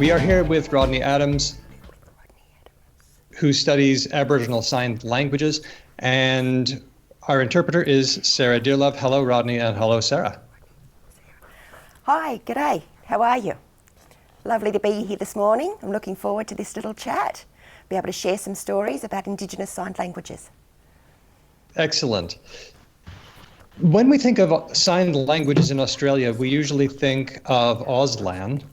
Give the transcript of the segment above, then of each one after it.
We are here with Rodney Adams, who studies Aboriginal Signed Languages, and our interpreter is Sarah Dearlove. Hello, Rodney, and hello, Sarah. Hi, g'day. How are you? Lovely to be here this morning. I'm looking forward to this little chat, be able to share some stories about Indigenous Signed Languages. Excellent. When we think of signed languages in Australia, we usually think of Auslan,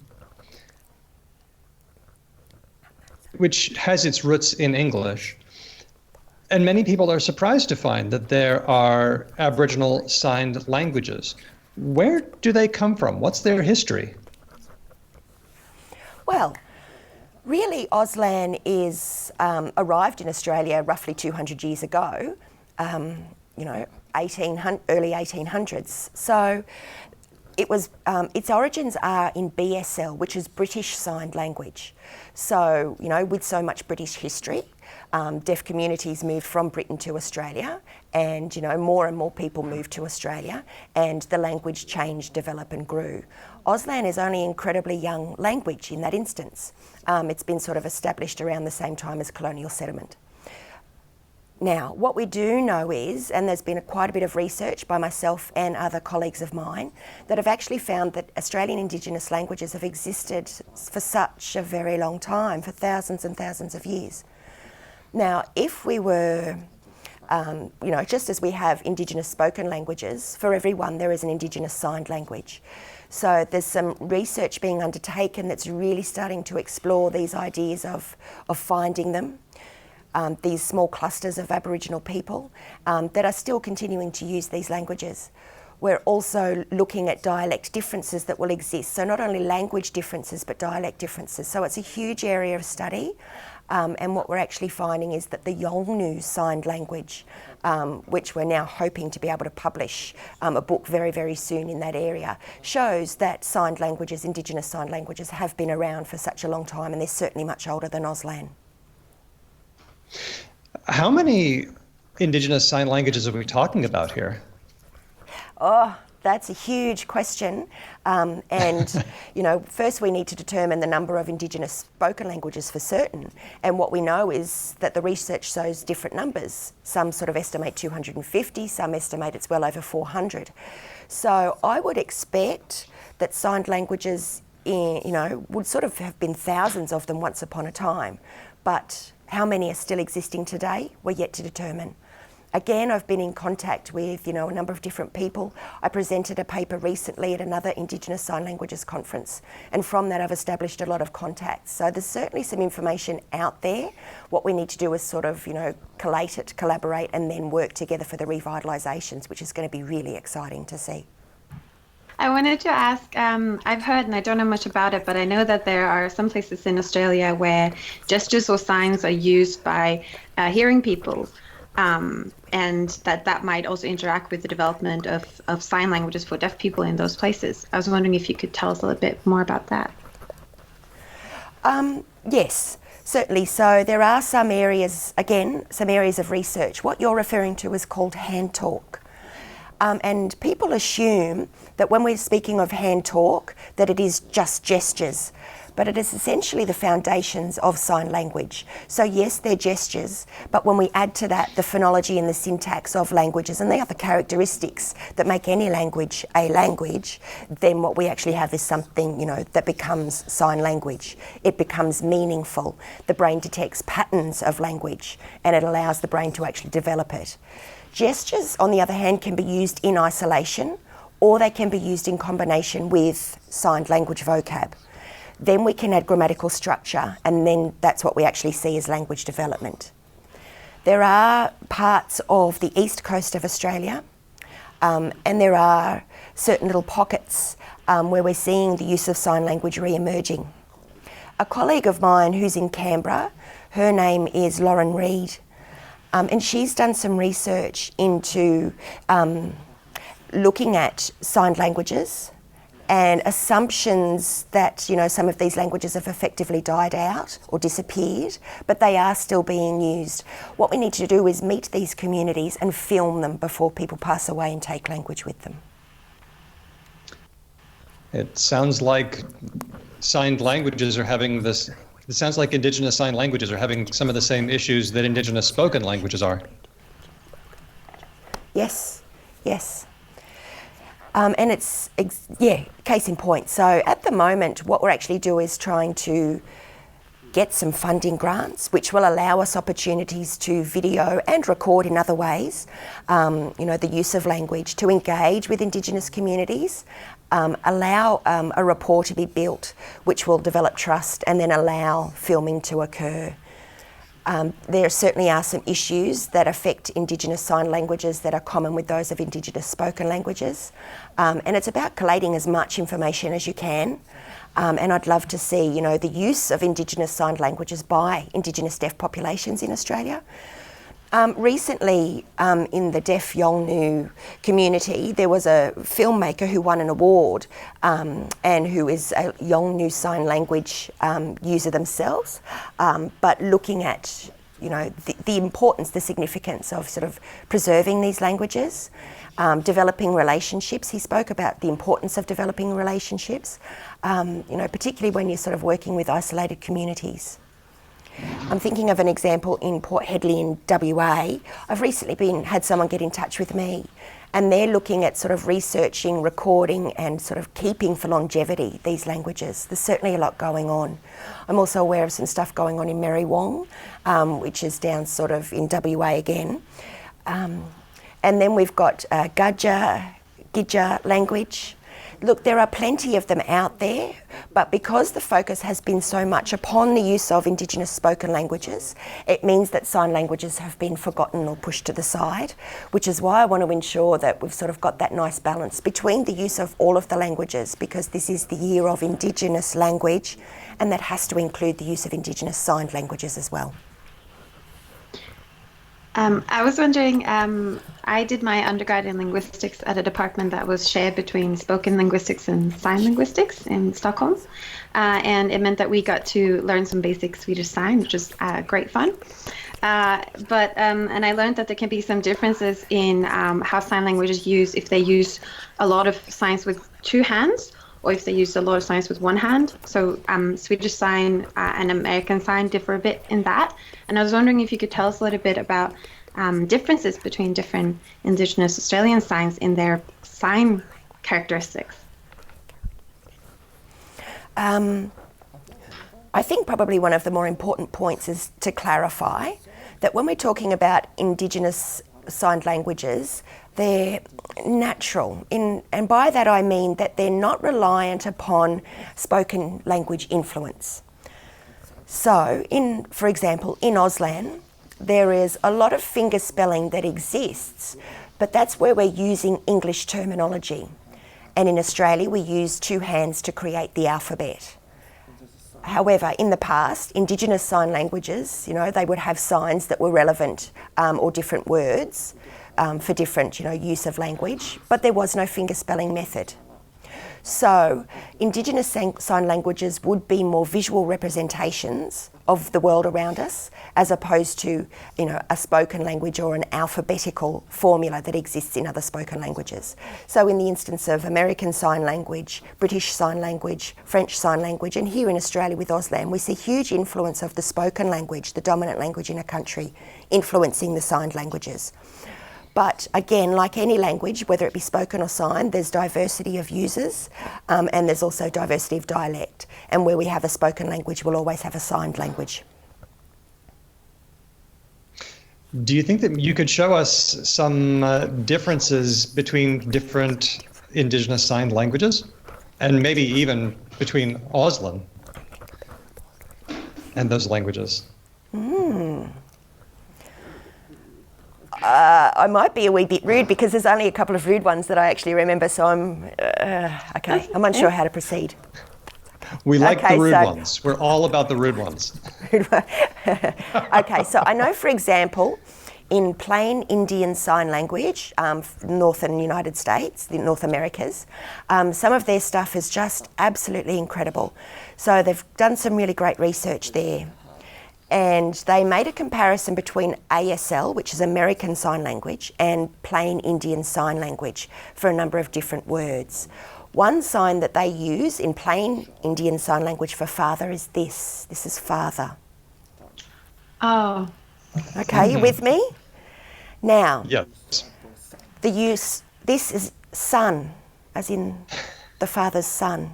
which has its roots in English. And many people are surprised to find that there are Aboriginal signed languages. Where do they come from? What's their history? Well, really Auslan arrived in Australia roughly 200 years ago, early 1800s. So it was, its origins are in BSL, which is British Signed Language. So, with so much British history, deaf communities moved from Britain to Australia, and more and more people moved to Australia, and the language changed, developed and grew. Auslan is only an incredibly young language in that instance. It's been sort of established around the same time as colonial settlement. Now, what we do know is, and there's been quite a bit of research by myself and other colleagues of mine, that have actually found that Australian Indigenous languages have existed for such a very long time, for thousands and thousands of years. Now, if we were, just as we have Indigenous spoken languages, for everyone there is an Indigenous signed language. So there's some research being undertaken that's really starting to explore these ideas of finding them, these small clusters of Aboriginal people that are still continuing to use these languages. We're also looking at dialect differences that will exist. So not only language differences, but dialect differences. So it's a huge area of study. And what we're actually finding is that the Yolngu signed language, which we're now hoping to be able to publish a book very, very soon in that area, shows that signed languages, Indigenous signed languages, have been around for such a long time, and they're certainly much older than Auslan. How many Indigenous sign languages are we talking about here? Oh, that's a huge question. First we need to determine the number of Indigenous spoken languages for certain. And what we know is that the research shows different numbers. Some sort of estimate 250, some estimate it's well over 400. So I would expect that signed languages, would sort of have been thousands of them once upon a time. But how many are still existing today, we're yet to determine. Again, I've been in contact with, a number of different people. I presented a paper recently at another Indigenous Sign Languages conference, and from that I've established a lot of contacts. So there's certainly some information out there. What we need to do is sort of, collate it, collaborate, and then work together for the revitalisations, which is going to be really exciting to see. I wanted to ask, I've heard, and I don't know much about it, but I know that there are some places in Australia where gestures or signs are used by hearing people, and that might also interact with the development of sign languages for deaf people in those places. I was wondering if you could tell us a little bit more about that. Yes, certainly. So there are some areas of research. What you're referring to is called hand talk. And people assume that when we're speaking of hand talk, that it is just gestures, but it is essentially the foundations of sign language. So yes, they're gestures, but when we add to that the phonology and the syntax of languages and the other characteristics that make any language a language, then what we actually have is something, that becomes sign language. It becomes meaningful. The brain detects patterns of language, and it allows the brain to actually develop it. Gestures, on the other hand, can be used in isolation, or they can be used in combination with signed language vocab. Then we can add grammatical structure, and then that's what we actually see as language development. There are parts of the east coast of Australia, and there are certain little pockets where we're seeing the use of sign language re-emerging. A colleague of mine who's in Canberra, her name is Lauren Reid, and she's done some research into looking at signed languages and assumptions that, some of these languages have effectively died out or disappeared, but they are still being used. What we need to do is meet these communities and film them before people pass away and take language with them. It sounds like signed languages are having this, it sounds like Indigenous Signed Languages are having some of the same issues that Indigenous spoken languages are. Yes, yes. And it's, case in point. So at the moment, what we're actually doing is trying to get some funding grants, which will allow us opportunities to video and record in other ways, the use of language, to engage with Indigenous communities, allow a rapport to be built, which will develop trust and then allow filming to occur. There certainly are some issues that affect Indigenous Sign Languages that are common with those of Indigenous spoken languages. And it's about collating as much information as you can. And I'd love to see, the use of Indigenous Signed Languages by Indigenous deaf populations in Australia. Recently, in the deaf Yolngu community, there was a filmmaker who won an award and who is a Yolngu Sign Language user themselves, but looking at the importance, the significance of sort of preserving these languages, developing relationships. He spoke about the importance of developing relationships, particularly when you're sort of working with isolated communities. I'm thinking of an example in Port Hedley in WA. I've recently had someone get in touch with me, and they're looking at sort of researching, recording and sort of keeping for longevity these languages. There's certainly a lot going on. I'm also aware of some stuff going on in Merriwong, which is down sort of in WA again. And then we've got Gidja language. Look, there are plenty of them out there, but because the focus has been so much upon the use of Indigenous spoken languages, it means that sign languages have been forgotten or pushed to the side, which is why I want to ensure that we've sort of got that nice balance between the use of all of the languages, because this is the year of Indigenous language, and that has to include the use of Indigenous signed languages as well. I was wondering, I did my undergrad in linguistics at a department that was shared between spoken linguistics and sign linguistics in Stockholm. And it meant that we got to learn some basic Swedish sign, which was great fun. And I learned that there can be some differences in how sign language is used if they use a lot of signs with two hands, or if they use a lot of signs with one hand. So Swedish sign and American sign differ a bit in that. And I was wondering if you could tell us a little bit about differences between different Indigenous Australian signs in their sign characteristics. I think probably one of the more important points is to clarify that when we're talking about Indigenous signed languages, they're natural. And by that I mean that they're not reliant upon spoken language influence. So, for example, in Auslan, there is a lot of finger spelling that exists, but that's where we're using English terminology. And in Australia, we use two hands to create the alphabet. However, in the past, Indigenous sign languages, they would have signs that were relevant or different words for different, use of language, but there was no finger spelling method. So Indigenous sign languages would be more visual representations of the world around us, as opposed to, a spoken language or an alphabetical formula that exists in other spoken languages. So in the instance of American Sign Language, British Sign Language, French Sign Language, and here in Australia with Auslan, we see huge influence of the spoken language, the dominant language in a country, influencing the signed languages. But again, like any language, whether it be spoken or signed, there's diversity of users and there's also diversity of dialect. And where we have a spoken language, we'll always have a signed language. Do you think that you could show us some differences between different Indigenous signed languages? And maybe even between Auslan and those languages? I might be a wee bit rude because there's only a couple of rude ones that I actually remember, so I'm unsure how to proceed. We like the rude ones. We're all about the rude ones. Okay, so I know, for example, in plain Indian Sign Language, northern United States, the North Americas, some of their stuff is just absolutely incredible. So they've done some really great research there. And they made a comparison between ASL, which is American Sign Language, and plain Indian Sign Language for a number of different words. One sign that they use in plain Indian Sign Language for father is this. This is father. Oh. Okay, you with me? Now, Yes. this is son, as in the father's son.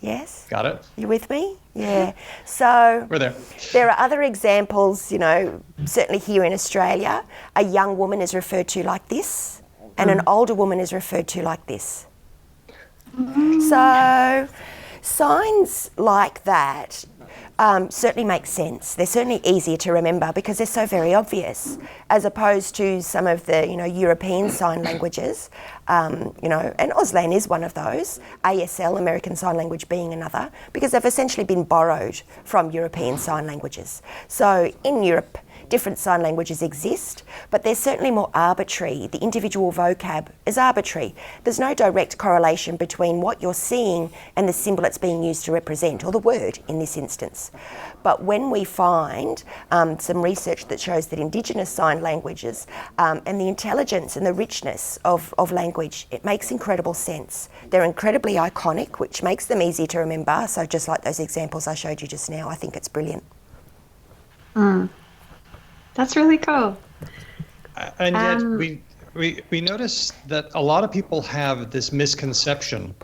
Yes? Got it. You with me? Yeah. So We're there. there are other examples, you know, certainly here in Australia, a young woman is referred to like this and an older woman is referred to like this. So signs like that certainly make sense. They're certainly easier to remember because they're so very obvious, as opposed to some of the, you know, European sign languages, you know, and Auslan is one of those, ASL, American Sign Language, being another, because they've essentially been borrowed from European sign languages. So in Europe, different sign languages exist, but they're certainly more arbitrary. The individual vocab is arbitrary. There's no direct correlation between what you're seeing and the symbol it's being used to represent, or the word in this instance. But when we find some research that shows that Indigenous Signed Languages and the intelligence and the richness of language, it makes incredible sense. They're incredibly iconic, which makes them easy to remember. So just like those examples I showed you just now, I think it's brilliant. That's really cool. And yet we notice that a lot of people have this misconception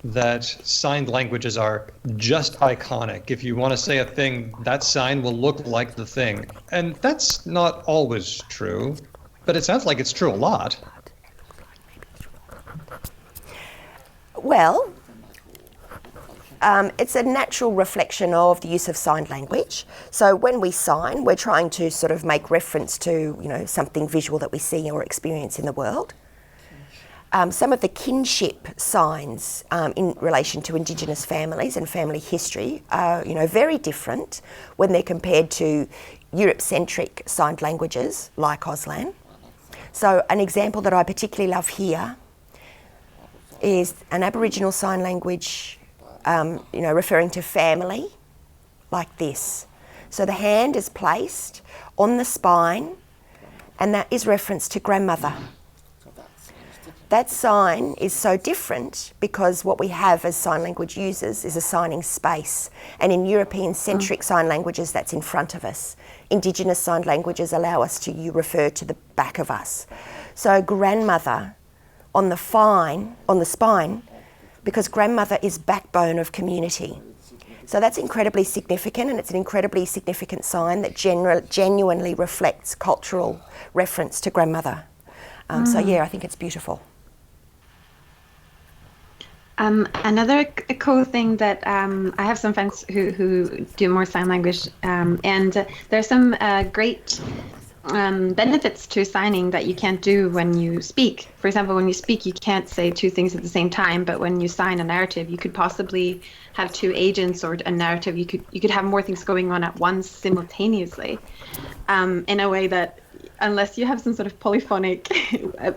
that signed languages are just iconic. If you want to say a thing, that sign will look like the thing. And that's not always true, but it sounds like it's true a lot. Well, it's a natural reflection of the use of signed language. So when we sign, we're trying to sort of make reference to, you know, something visual that we see or experience in the world. Some of the kinship signs in relation to Indigenous families and family history are, you know, very different when they're compared to Europe-centric signed languages like Auslan. So an example that I particularly love here is an Aboriginal sign language, you know, referring to family, like this. So the hand is placed on the spine, and that is reference to grandmother. That sign is so different because what we have as sign language users is assigning space. And in European-centric sign languages, that's in front of us. Indigenous signed languages allow us to refer to the back of us. So grandmother on the spine, because grandmother is backbone of community. So that's incredibly significant, and it's an incredibly significant sign that genuinely reflects cultural reference to grandmother. So yeah, I think it's beautiful. Another cool thing that I have some friends who do more sign language, and there's some great benefits to signing that you can't do when you speak. For example, when you speak, you can't say two things at the same time, but when you sign a narrative, you could possibly have two agents or a narrative. You could have more things going on at once simultaneously, in a way that, unless you have some sort of polyphonic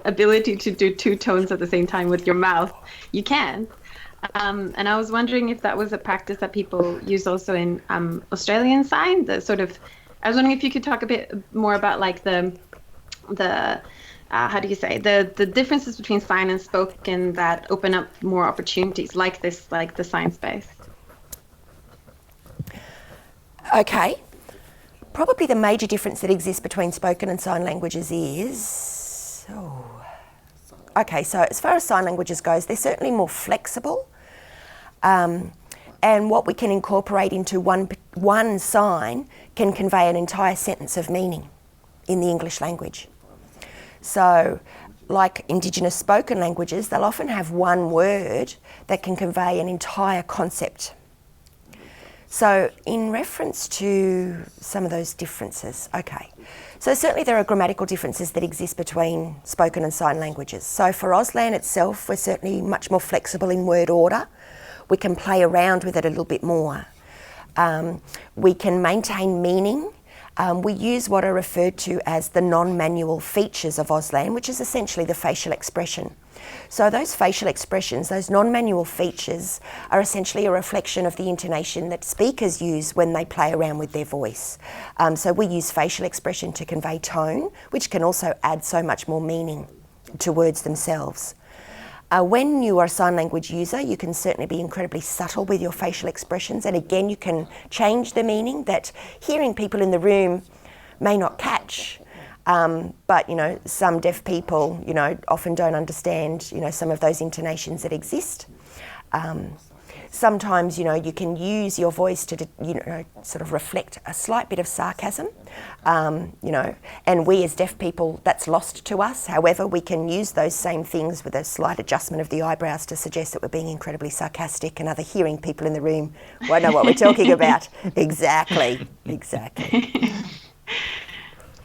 ability to do two tones at the same time with your mouth, you can. And I was wondering if that was a practice that people use also in Australian sign. I was wondering if you could talk a bit more about like the how do you say, the differences between sign and spoken that open up more opportunities like this, like the sign space. Okay. Probably the major difference that exists between spoken and sign languages is... Okay, so as far as sign languages goes, they're certainly more flexible. And what we can incorporate into one sign can convey an entire sentence of meaning in the English language. So, like Indigenous spoken languages, they'll often have one word that can convey an entire concept. So in reference to some of those differences, okay. So certainly there are grammatical differences that exist between spoken and sign languages. So for Auslan itself, we're certainly much more flexible in word order. We can play around with it a little bit more. We can maintain meaning. We use what are referred to as the non-manual features of Auslan, which is essentially the facial expression. So those facial expressions, those non-manual features, are essentially a reflection of the intonation that speakers use when they play around with their voice. So we use facial expression to convey tone, which can also add so much more meaning to words themselves. When you are a sign language user, you can certainly be incredibly subtle with your facial expressions, and again, you can change the meaning that hearing people in the room may not catch. But, you know, some deaf people, you know, often don't understand, you know, some of those intonations that exist. Sometimes, you know, you can use your voice to, you know, sort of reflect a slight bit of sarcasm, you know, and we as deaf people, that's lost to us. However, we can use those same things with a slight adjustment of the eyebrows to suggest that we're being incredibly sarcastic, and other hearing people in the room won't know what we're talking about. Exactly.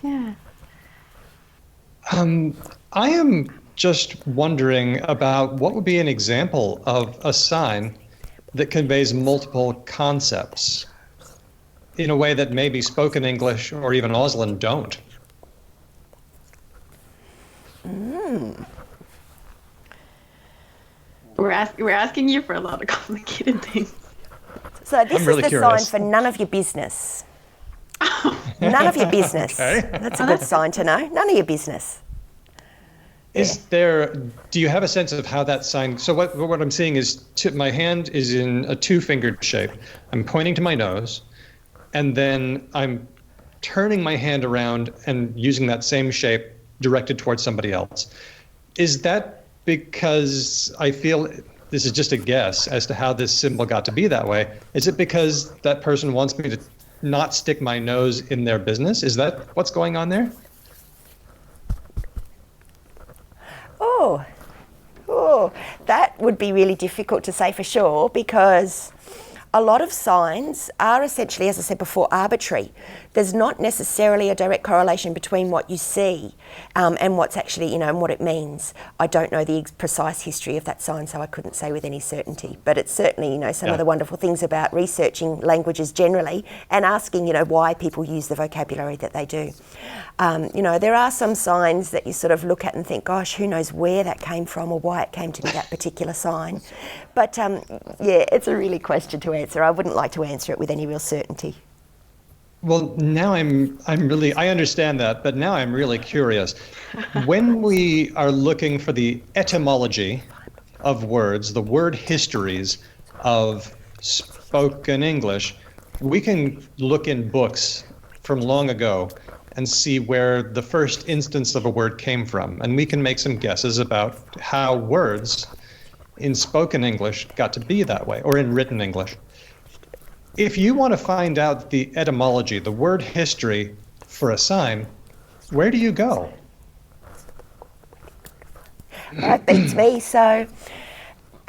Yeah. I am just wondering about what would be an example of a sign that conveys multiple concepts in a way that maybe spoken English or even Auslan don't. We're asking you for a lot of complicated things. So this really is the curious. sign for none of your business. None of your business. Okay. That's a good sign to know. None of your business. Do you have a sense of how that sign, so what I'm seeing is my hand is in a two-fingered shape. I'm pointing to my nose, and then I'm turning my hand around and using that same shape directed towards somebody else. Is that because I feel, this is just a guess as to how this symbol got to be that way, is it because that person wants me to not stick my nose in their business? Is that what's going on there? Oh, that would be really difficult to say for sure, because a lot of signs are essentially, as I said before, arbitrary. There's not necessarily a direct correlation between what you see and what's actually, you know, and what it means. I don't know the precise history of that sign, so I couldn't say with any certainty. But it's certainly, you know, some of the wonderful things about researching languages generally and asking, you know, why people use the vocabulary that they do. You know, there are some signs that you sort of look at and think, gosh, who knows where that came from or why it came to be that particular sign. But yeah, it's a really question to answer. I wouldn't like to answer it with any real certainty. Well, now I understand that, but now I'm really curious. When we are looking for the etymology of words, the word histories of spoken English, we can look in books from long ago and see where the first instance of a word came from. And we can make some guesses about how words in spoken English got to be that way, or in written English. If you want to find out the etymology, the word history for a sign, where do you go? That beats me. So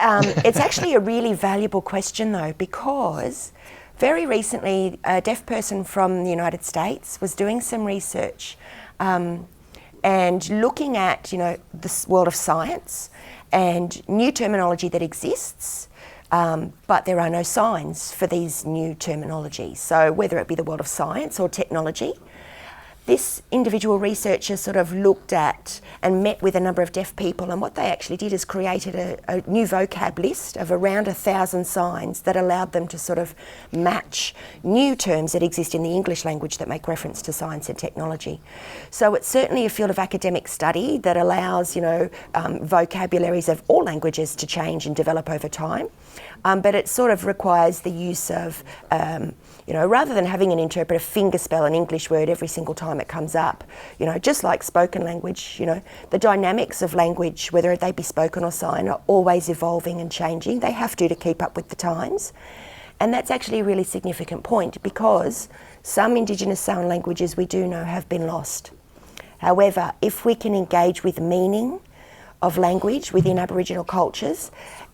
it's actually a really valuable question, though, because very recently a deaf person from the United States was doing some research and looking at, you know, this world of science and new terminology that exists. But there are no signs for these new terminologies. So whether it be the world of science or technology, this individual researcher sort of looked at and met with a number of deaf people, and what they actually did is created a new vocab list of around 1,000 signs that allowed them to sort of match new terms that exist in the English language that make reference to science and technology. So it's certainly a field of academic study that allows, you know, vocabularies of all languages to change and develop over time. But it sort of requires the use of, you know, rather than having an interpreter fingerspell an English word every single time it comes up, you know, just like spoken language, you know, the dynamics of language, whether they be spoken or sign, are always evolving and changing. They have to keep up with the times. And that's actually a really significant point, because some Indigenous Signed Languages we do know have been lost. However, if we can engage with meaning of language within Aboriginal cultures,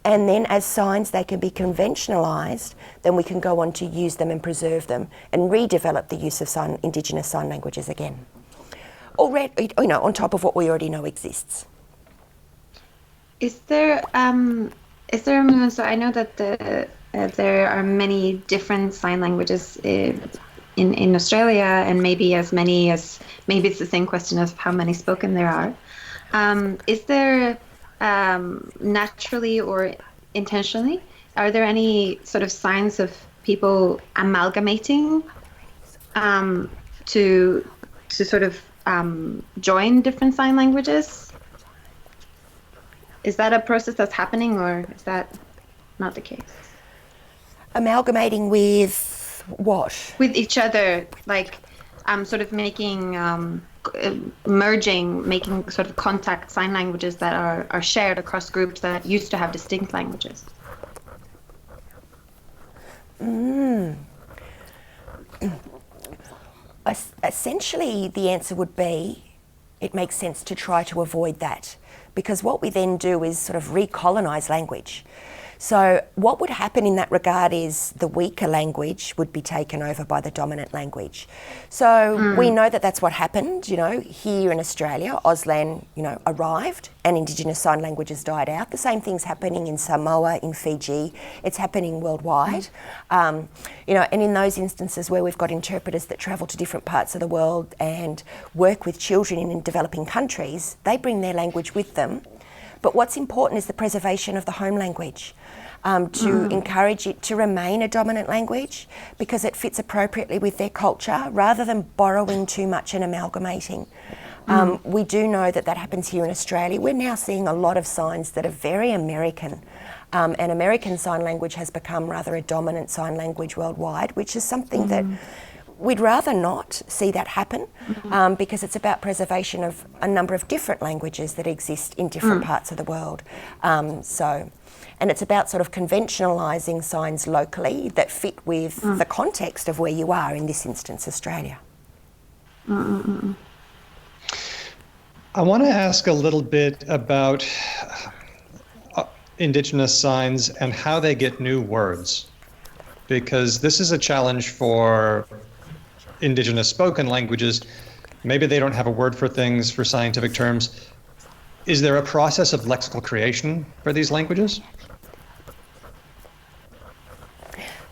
and then as signs they can be conventionalised, then we can go on to use them and preserve them and redevelop the use of Indigenous Sign Languages again. Already, you know, on top of what we already know exists. Is there so I know that there are many different sign languages in Australia, and maybe as many as, maybe it's the same question as how many spoken there are. Is there naturally or intentionally, are there any sort of signs of people amalgamating to sort of join different sign languages? Is that a process that's happening, or is that not the case? Amalgamating with what? With each other, like sort of making, merging, making sort of contact sign languages that are shared across groups that used to have distinct languages. Essentially, the answer would be it makes sense to try to avoid that, because what we then do is sort of recolonise language. So what would happen in that regard is the weaker language would be taken over by the dominant language. So we know that that's what happened, you know, here in Australia. Auslan, you know, arrived and Indigenous Sign Languages died out. The same thing's happening in Samoa, in Fiji. It's happening worldwide. You know, and in those instances where we've got interpreters that travel to different parts of the world and work with children in developing countries, they bring their language with them. But what's important is the preservation of the home language, to encourage it to remain a dominant language because it fits appropriately with their culture rather than borrowing too much and amalgamating. We do know that that happens here in Australia. We're now seeing a lot of signs that are very American, and American Sign Language has become rather a dominant sign language worldwide, which is something that we'd rather not see that happen, because it's about preservation of a number of different languages that exist in different parts of the world. And it's about sort of conventionalising signs locally that fit with the context of where you are, in this instance, Australia. I want to ask a little bit about Indigenous signs and how they get new words, because this is a challenge for Indigenous spoken languages. Maybe they don't have a word for things, for scientific terms. Is there a process of lexical creation for these languages?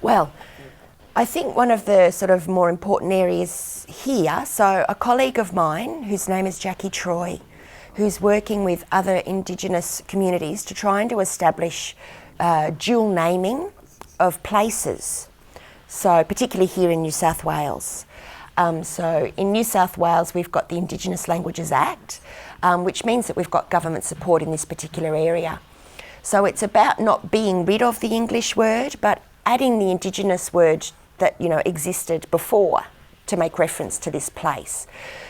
Well, I think one of the sort of more important areas here, so a colleague of mine whose name is Jackie Troy, who's working with other Indigenous communities to try and to establish dual naming of places, so particularly here in New South Wales. So in New South Wales we've got the Indigenous Languages Act, which means that we've got government support in this particular area. So it's about not being rid of the English word, but adding the Indigenous word that, you know, existed before to make reference to this place.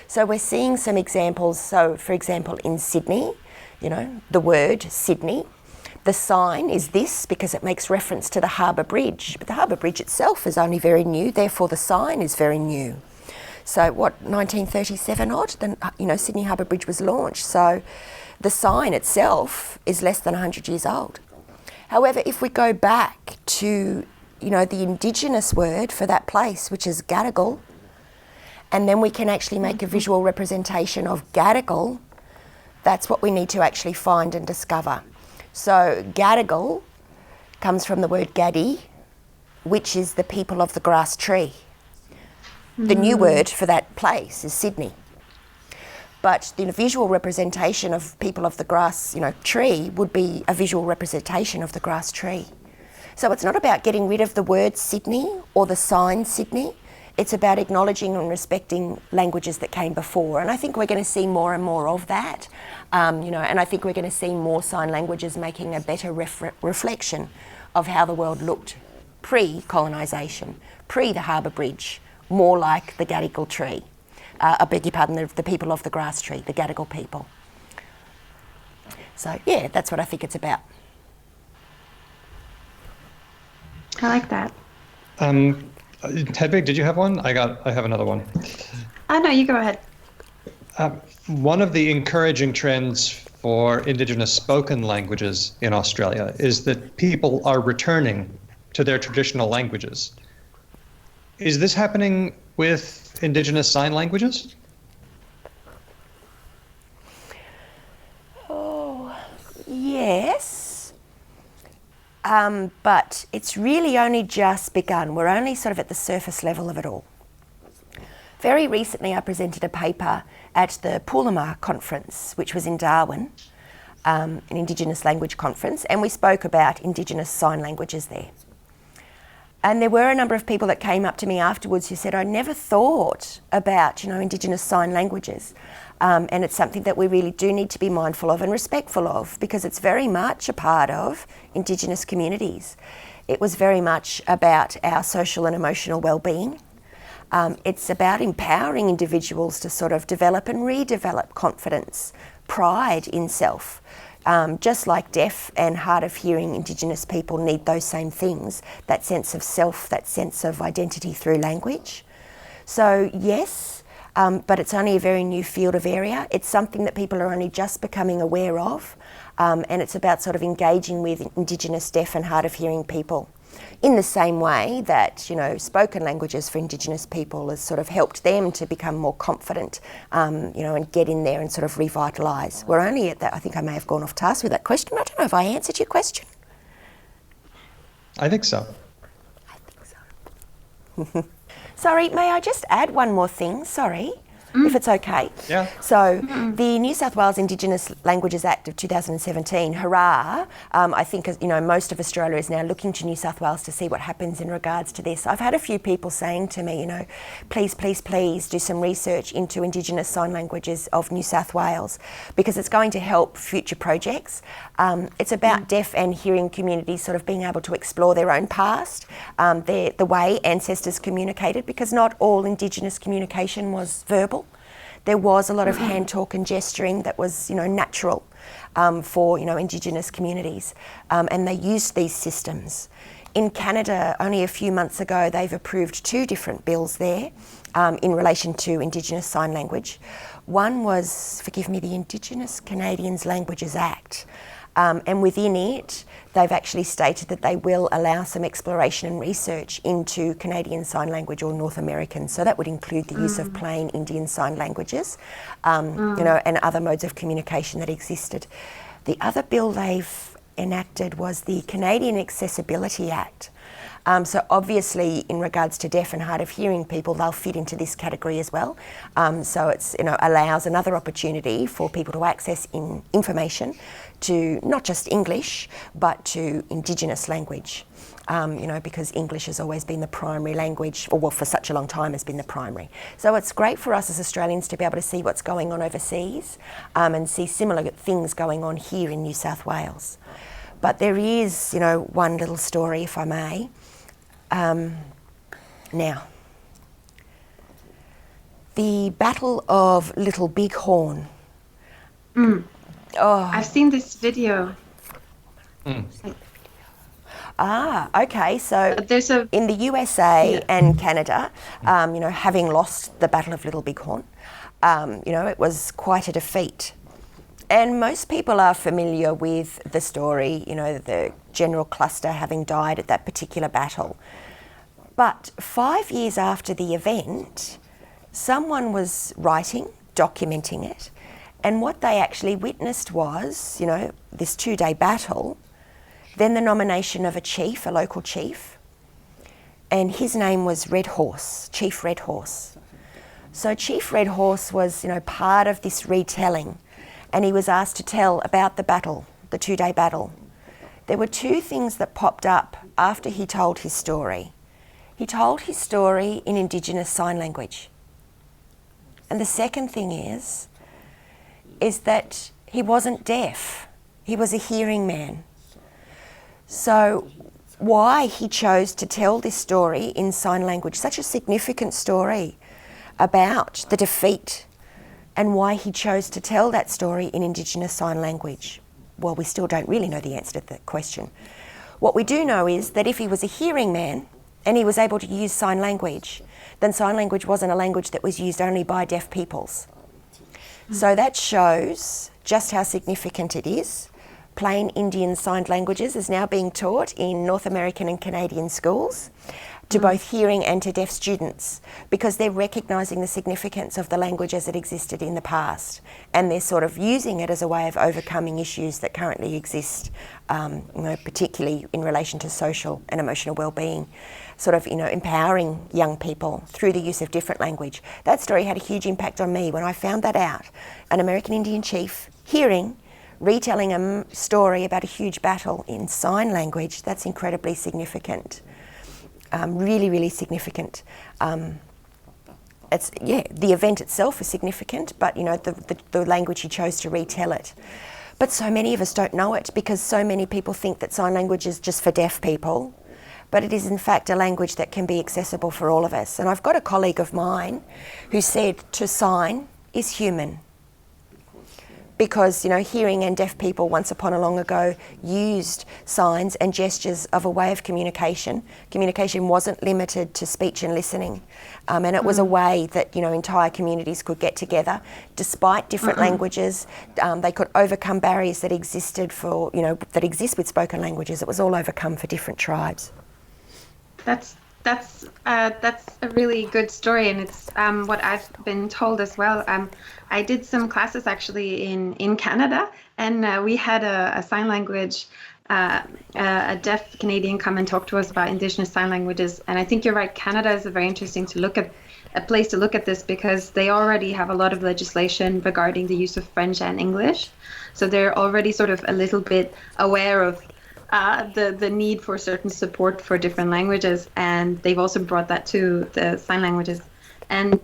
So we're seeing some examples. So for example, in Sydney, you know, the word Sydney, the sign is this because it makes reference to the Harbour Bridge, but the Harbour Bridge itself is only very new, therefore the sign is very new. So what, 1937 odd, then, you know, Sydney Harbour Bridge was launched. So the sign itself is less than 100 years old. However, if we go back to, you know, the Indigenous word for that place, which is Gadigal, and then we can actually make a visual representation of Gadigal, that's what we need to actually find and discover. So Gadigal comes from the word Gadi, which is the people of the grass tree. The new word for that place is Sydney. But the visual representation of people of the grass, you know, tree would be a visual representation of the grass tree. So it's not about getting rid of the word Sydney or the sign Sydney. It's about acknowledging and respecting languages that came before. And I think we're going to see more and more of that. You know, and I think we're going to see more sign languages making a better reflection of how the world looked pre-colonisation, pre the Harbour Bridge, more like the Gadigal tree. I beg your pardon, the people of the grass tree, the Gadigal people. So yeah, that's what I think it's about. I like that. Hedvig, did you have one? I have another one. Oh no, you go ahead. One of the encouraging trends for Indigenous spoken languages in Australia is that people are returning to their traditional languages. Is this happening with Indigenous Sign Languages? Oh, yes. But it's really only just begun. We're only sort of at the surface level of it all. Very recently I presented a paper at the Poolamar conference, which was in Darwin, an Indigenous language conference, and we spoke about Indigenous sign languages there. And there were a number of people that came up to me afterwards who said, I never thought about, Indigenous Sign Languages. And it's something that we really do need to be mindful of and respectful of, because it's very much a part of Indigenous communities. It was very much about our social and emotional well-being. It's about empowering individuals to sort of develop and redevelop confidence, pride in self. Just like deaf and hard of hearing Indigenous people need those same things, that sense of self, that sense of identity through language. So yes, but it's only a very new field of area. It's something that people are only just becoming aware of, and it's about sort of engaging with Indigenous deaf and hard of hearing people in the same way that, spoken languages for Indigenous people has sort of helped them to become more confident, and get in there and sort of revitalise. We're only at that, I think I may have gone off task with that question. I don't know if I answered your question. I think so. Sorry, may I just add one more thing? Sorry. If it's okay. Yeah. So the New South Wales Indigenous Languages Act of 2017, hurrah, I think, most of Australia is now looking to New South Wales to see what happens in regards to this. I've had a few people saying to me, please, please, please do some research into Indigenous Sign Languages of New South Wales, because it's going to help future projects. It's about deaf and hearing communities sort of being able to explore their own past, the way ancestors communicated, because not all Indigenous communication was verbal. There was a lot of hand talk and gesturing that was, natural for, Indigenous communities, and they used these systems. In Canada, only a few months ago, they've approved 2 different bills there in relation to Indigenous Sign Language. One was, forgive me, the Indigenous Canadians Languages Act, and within it, they've actually stated that they will allow some exploration and research into Canadian Sign Language or North American. So that would include the use of plain Indian Sign Languages, and other modes of communication that existed. The other bill they've enacted was the Canadian Accessibility Act. So obviously, in regards to deaf and hard of hearing people, they'll fit into this category as well. So it's allows another opportunity for people to access information to not just English, but to Indigenous language. Because English has always been the primary language, or for such a long time has been the primary. So it's great for us as Australians to be able to see what's going on overseas, and see similar things going on here in New South Wales. But there is, one little story, if I may. Now, the Battle of Little Bighorn. Oh, I've seen this video. Okay. So there's in the USA and Canada, having lost the Battle of Little Bighorn, it was quite a defeat. And most people are familiar with the story, the General Cluster having died at that particular battle. But 5 years after the event, someone was writing, documenting it, and what they actually witnessed was, this 2-day battle, then the nomination of a chief, a local chief, and his name was Red Horse, Chief Red Horse. So Chief Red Horse was, part of this retelling, and he was asked to tell about the battle, the 2-day battle. There were 2 things that popped up after he told his story. He told his story in Indigenous Sign Language. And the second thing is that he wasn't deaf. He was a hearing man. So why he chose to tell this story in sign language, such a significant story about the defeat, and why he chose to tell that story in Indigenous Sign Language, well, we still don't really know the answer to that question. What we do know is that if he was a hearing man and he was able to use sign language, then sign language wasn't a language that was used only by deaf peoples. So that shows just how significant it is. Plain Indian Signed Languages is now being taught in North American and Canadian schools to both hearing and to deaf students, because they're recognising the significance of the language as it existed in the past, and they're sort of using it as a way of overcoming issues that currently exist, particularly in relation to social and emotional well-being, sort of, empowering young people through the use of different language. That story had a huge impact on me when I found that out. An American Indian chief hearing, retelling a story about a huge battle in sign language, that's incredibly significant. really, really significant. The event itself is significant, but the language he chose to retell it. But so many of us don't know it because so many people think that sign language is just for deaf people, but it is in fact a language that can be accessible for all of us. And I've got a colleague of mine who said to sign is human. Because hearing and deaf people once upon a long ago used signs and gestures of a way of communication. Communication wasn't limited to speech and listening, and it was a way that entire communities could get together, despite different languages. They could overcome barriers that existed that exist with spoken languages. It was all overcome for different tribes. That's a really good story, and it's what I've been told as well. I did some classes actually in Canada, and we had a sign language, a deaf Canadian come and talk to us about Indigenous Sign Languages. And I think you're right, Canada is a very interesting place to look at this because they already have a lot of legislation regarding the use of French and English. So they're already sort of a little bit aware of the need for certain support for different languages, and they've also brought that to the sign languages. And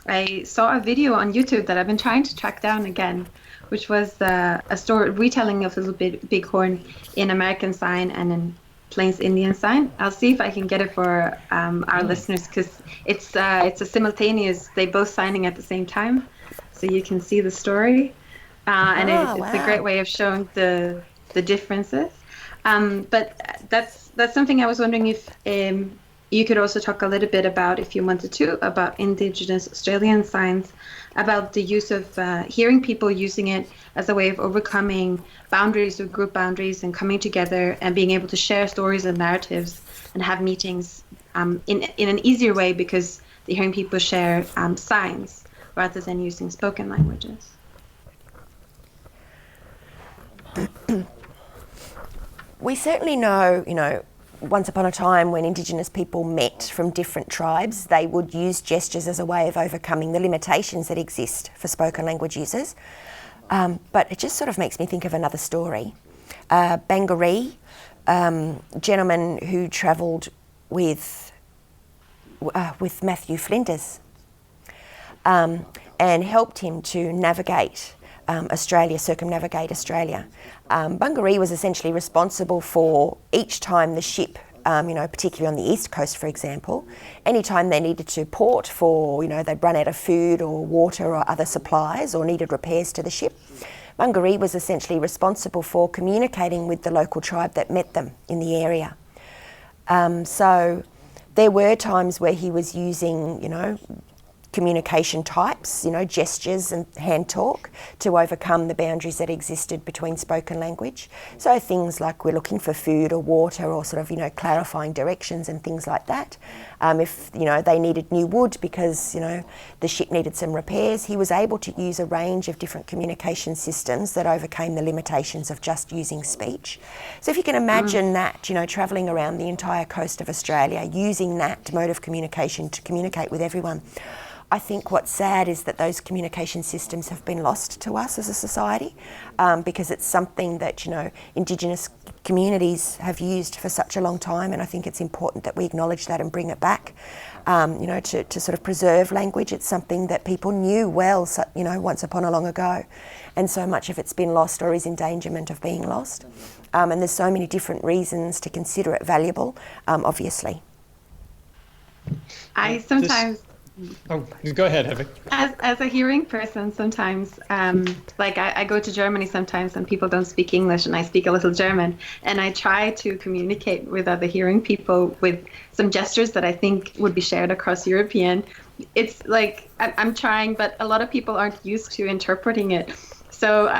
I saw a video on YouTube that I've been trying to track down again, which was a story retelling of Little Bighorn in American Sign and in Plains Indian Sign. I'll see if I can get it for our listeners, because it's a simultaneous. They both signing at the same time, so you can see the story, and it's a great way of showing the differences. But that's something I was wondering if you could also talk a little bit about, if you wanted to, about Indigenous Australian signs, about the use of hearing people using it as a way of overcoming boundaries or group boundaries and coming together and being able to share stories and narratives and have meetings in an easier way because the hearing people share signs rather than using spoken languages. We certainly know, once upon a time when Indigenous people met from different tribes, they would use gestures as a way of overcoming the limitations that exist for spoken language users. But it just sort of makes me think of another story. Bangaree, gentleman who travelled with Matthew Flinders and helped him to navigate Australia, circumnavigate Australia. Bungaree was essentially responsible for each time the ship, particularly on the east coast, for example, anytime they needed to port for, they'd run out of food or water or other supplies or needed repairs to the ship, Bungaree was essentially responsible for communicating with the local tribe that met them in the area. So there were times where he was using, communication types, gestures and hand talk to overcome the boundaries that existed between spoken language. So things like we're looking for food or water or sort of, clarifying directions and things like that. If, they needed new wood because, the ship needed some repairs, he was able to use a range of different communication systems that overcame the limitations of just using speech. So if you can imagine that, travelling around the entire coast of Australia, using that mode of communication to communicate with everyone, I think what's sad is that those communication systems have been lost to us as a society because it's something that, Indigenous communities have used for such a long time, and I think it's important that we acknowledge that and bring it back, to sort of preserve language. It's something that people knew well, once upon a long ago, and so much of it's been lost or is in endangerment of being lost. And there's so many different reasons to consider it valuable, obviously. I sometimes... Oh, go ahead, Hedvig. As a hearing person, sometimes, I go to Germany sometimes and people don't speak English and I speak a little German, and I try to communicate with other hearing people with some gestures that I think would be shared across European. It's like I'm trying, but a lot of people aren't used to interpreting it. So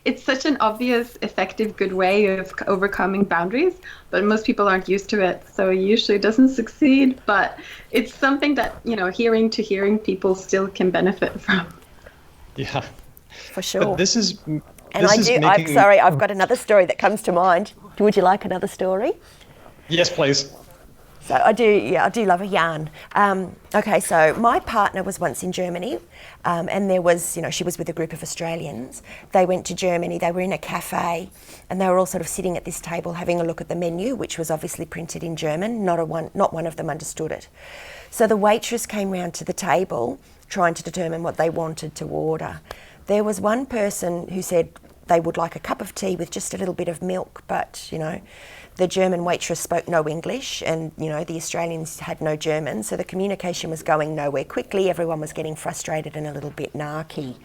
it's such an obvious, effective, good way of overcoming boundaries, but most people aren't used to it, so it usually doesn't succeed. But it's something that, hearing to hearing people still can benefit from. Yeah, for sure. But this is, and I'm sorry, I've got another story that comes to mind. Would you like another story? Yes, please. So I do love a yarn. Okay, so my partner was once in Germany, and there was, she was with a group of Australians. They went to Germany, they were in a cafe, and they were all sort of sitting at this table having a look at the menu, which was obviously printed in German. Not one of them understood it. So the waitress came round to the table trying to determine what they wanted to order. There was one person who said they would like a cup of tea with just a little bit of milk, but, the German waitress spoke no English, and, the Australians had no German, so the communication was going nowhere quickly. Everyone was getting frustrated and a little bit narky.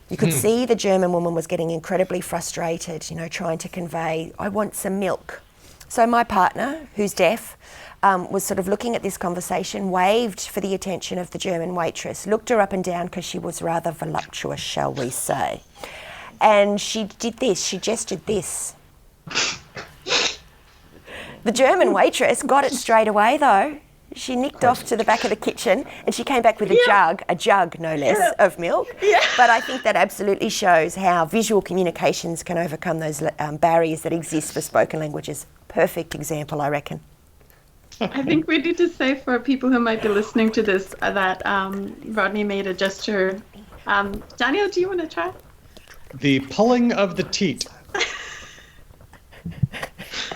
You could see the German woman was getting incredibly frustrated, trying to convey, I want some milk. So my partner, who's deaf, was sort of looking at this conversation, waved for the attention of the German waitress, looked her up and down because she was rather voluptuous, shall we say. And she did this, she gestured this. The German waitress got it straight away though. She nicked off to the back of the kitchen and she came back with a jug no less, of milk. Yeah. But I think that absolutely shows how visual communications can overcome those barriers that exist for spoken languages. Perfect example, I reckon. I think we need to say for people who might be listening to this that Rodney made a gesture. Daniel, do you want to try? The pulling of the teat.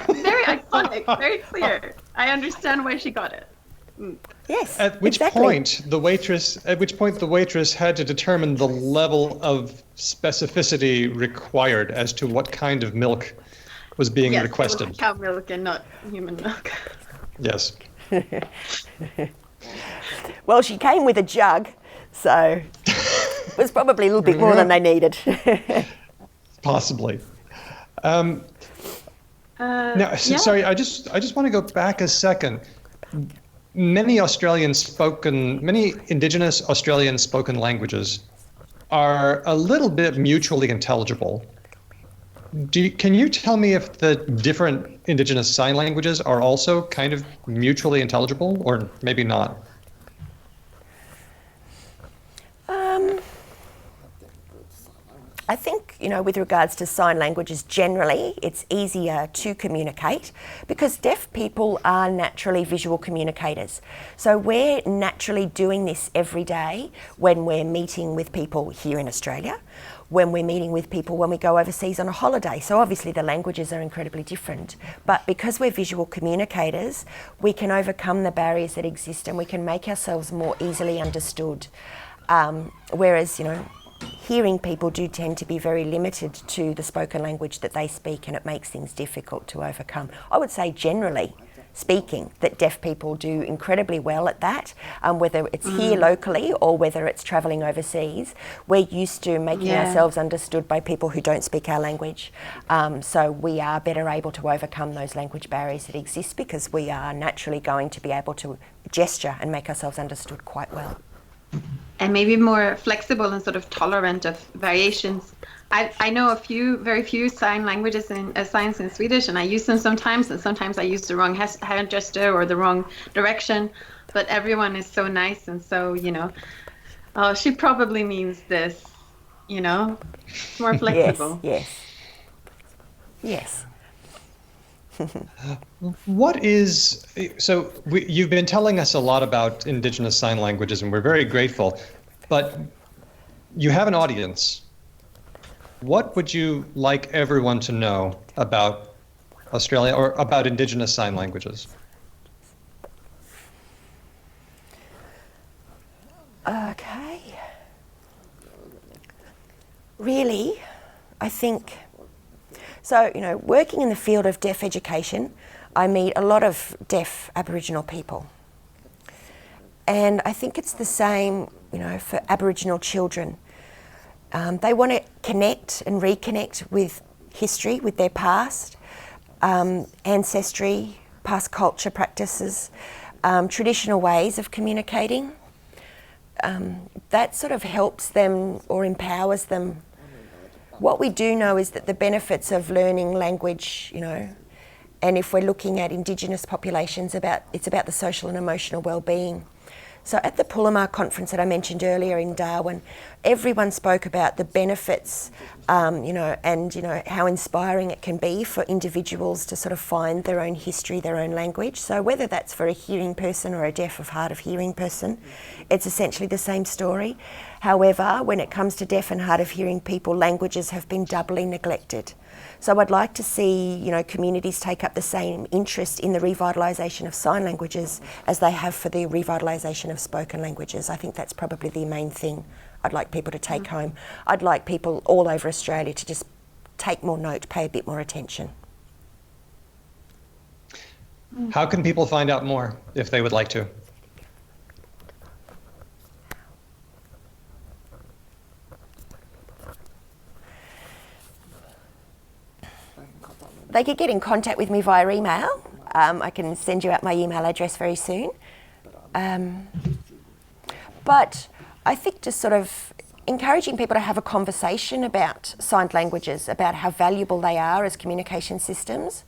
Very iconic, very clear. I understand why she got it. Yes. At which point the waitress had to determine the level of specificity required as to what kind of milk was being requested. Yes, cow milk and not human milk. Yes. Well, she came with a jug, so it was probably a little bit more than they needed. Possibly. Sorry, I just want to go back a second. Many Indigenous Australian spoken languages are a little bit mutually intelligible. Can you tell me if the different Indigenous Sign Languages are also kind of mutually intelligible, or maybe not? I think, with regards to sign languages generally, it's easier to communicate because deaf people are naturally visual communicators. So we're naturally doing this every day when we're meeting with people here in Australia, when we're meeting with people when we go overseas on a holiday. So obviously the languages are incredibly different, but because we're visual communicators, we can overcome the barriers that exist and we can make ourselves more easily understood. Whereas, hearing people do tend to be very limited to the spoken language that they speak, and it makes things difficult to overcome. I would say generally speaking that deaf people do incredibly well at that, whether it's here locally or whether it's travelling overseas. We're used to making ourselves understood by people who don't speak our language, so we are better able to overcome those language barriers that exist because we are naturally going to be able to gesture and make ourselves understood quite well. And maybe more flexible and sort of tolerant of variations. I know very few sign languages and signs in Swedish, and I use them sometimes, and sometimes I use the wrong hand gesture or the wrong direction. But everyone is so nice and so, oh, she probably means this, more flexible. Yes. You've been telling us a lot about Indigenous Sign Languages, and we're very grateful, but you have an audience. What would you like everyone to know about Australia or about Indigenous Sign Languages? Okay. Really, I think... So, working in the field of deaf education, I meet a lot of deaf Aboriginal people. And I think it's the same, for Aboriginal children. They want to connect and reconnect with history, with their past, ancestry, past culture practices, traditional ways of communicating. That sort of helps them or empowers them. What we do know is that the benefits of learning language, and if we're looking at Indigenous populations, it's about the social and emotional well-being. So at the Pullamar conference that I mentioned earlier in Darwin, everyone spoke about the benefits, and how inspiring it can be for individuals to sort of find their own history, their own language. So whether that's for a hearing person or a deaf of hard of hearing person, it's essentially the same story. However, when it comes to deaf and hard of hearing people, languages have been doubly neglected. So I'd like to see, communities take up the same interest in the revitalisation of sign languages as they have for the revitalisation of spoken languages. I think that's probably the main thing I'd like people to take home. I'd like people all over Australia to just take more note, pay a bit more attention. How can people find out more if they would like to? They could get in contact with me via email. I can send you out my email address very soon. But I think just sort of encouraging people to have a conversation about signed languages, about how valuable they are as communication systems.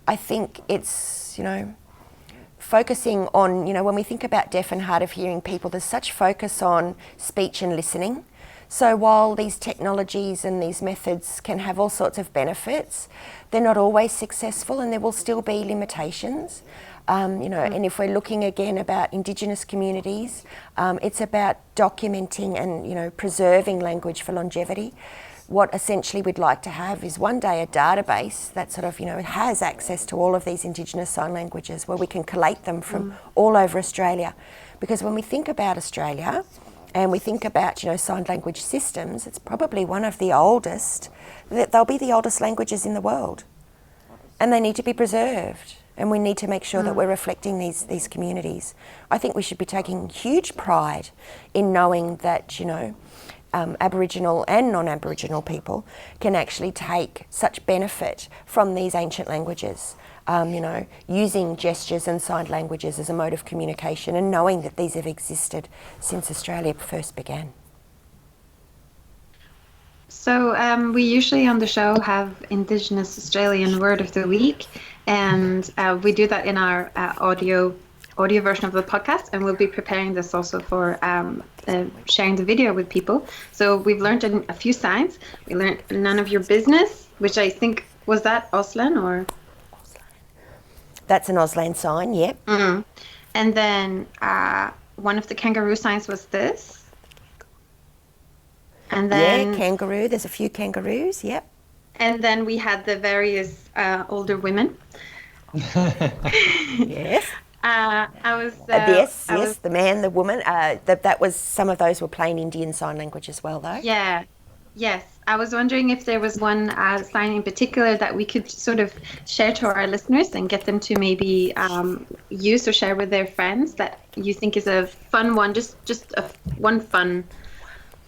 I think it's, focusing on, when we think about deaf and hard of hearing people, there's such focus on speech and listening. So while these technologies and these methods can have all sorts of benefits, they're not always successful and there will still be limitations. And if we're looking again about Indigenous communities, it's about documenting and, preserving language for longevity. What essentially we'd like to have is one day a database that sort of, has access to all of these Indigenous sign languages where we can collate them from all over Australia. Because when we think about Australia, and we think about, signed language systems, it's probably one of the oldest, they'll be the oldest languages in the world. And they need to be preserved. And we need to make sure that we're reflecting these communities. I think we should be taking huge pride in knowing that, Aboriginal and non-Aboriginal people can actually take such benefit from these ancient languages. Using gestures and signed languages as a mode of communication and knowing that these have existed since Australia first began. So we usually on the show have Indigenous Australian Word of the Week, and we do that in our audio version of the podcast, and we'll be preparing this also for sharing the video with people. So we've learned a few signs. We learned none of your business, which I think, was that Auslan or? That's an Auslan sign, yep. And then one of the kangaroo signs was this. And then kangaroo. There's a few kangaroos, yep. And then we had the various older women. Yes. Yes, the man, the woman. That was, some of those were plain Indian Sign Language as well, though. Yeah, yes. I was wondering if there was one sign in particular that we could sort of share to our listeners and get them to maybe use or share with their friends that you think is a fun one, just one fun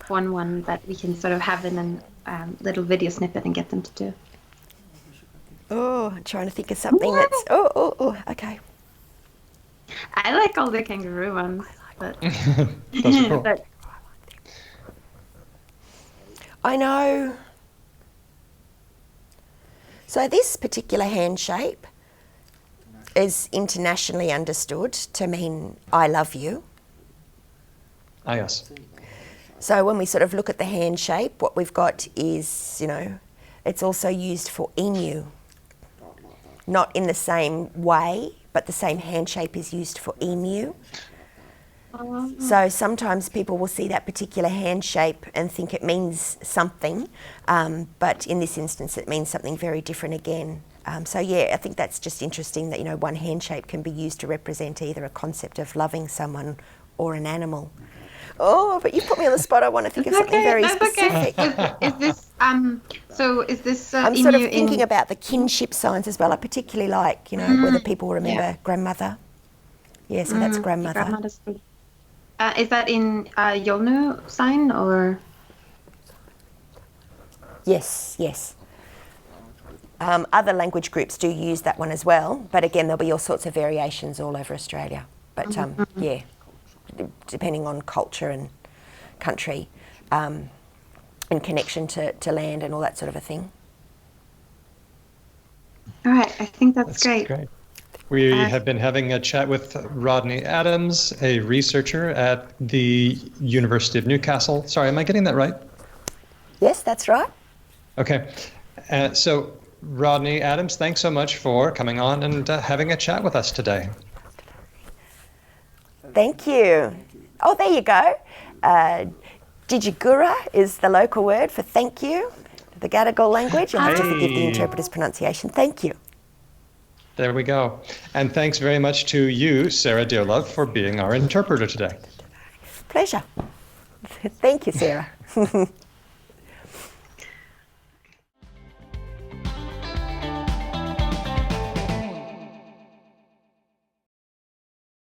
one that we can sort of have in a little video snippet and get them to do. Oh, I'm trying to think of something that's... okay. I like all the kangaroo ones. But Those are cool. I know. So this particular hand shape is internationally understood to mean I love you. Ah, yes. So when we sort of look at the hand shape, what we've got is, it's also used for emu. Not in the same way, but the same hand shape is used for emu. So sometimes people will see that particular hand shape and think it means something, but in this instance it means something very different again. I think that's just interesting that, one hand shape can be used to represent either a concept of loving someone or an animal. Oh, but you put me on the spot. I want to think of something very specific. Okay. Is this is this I'm sort of thinking about the kinship signs as well. I particularly like, whether people remember grandmother. Yeah, so that's grandmother. Is that in Yolnu sign or? Yes. Other language groups do use that one as well, but again, there'll be all sorts of variations all over Australia. But depending on culture and country and connection to land and all that sort of a thing. All right, I think that's great. We have been having a chat with Rodney Adams, a researcher at the University of Newcastle. Sorry, am I getting that right? Yes, that's right. Okay. So, Rodney Adams, thanks so much for coming on and having a chat with us today. Thank you. Oh, there you go. Digigura is the local word for thank you, the Gadigal language. You'll have to forgive the interpreter's pronunciation. Thank you. There we go. And thanks very much to you, Sarah Dearlove, for being our interpreter today. Pleasure. Thank you, Sarah.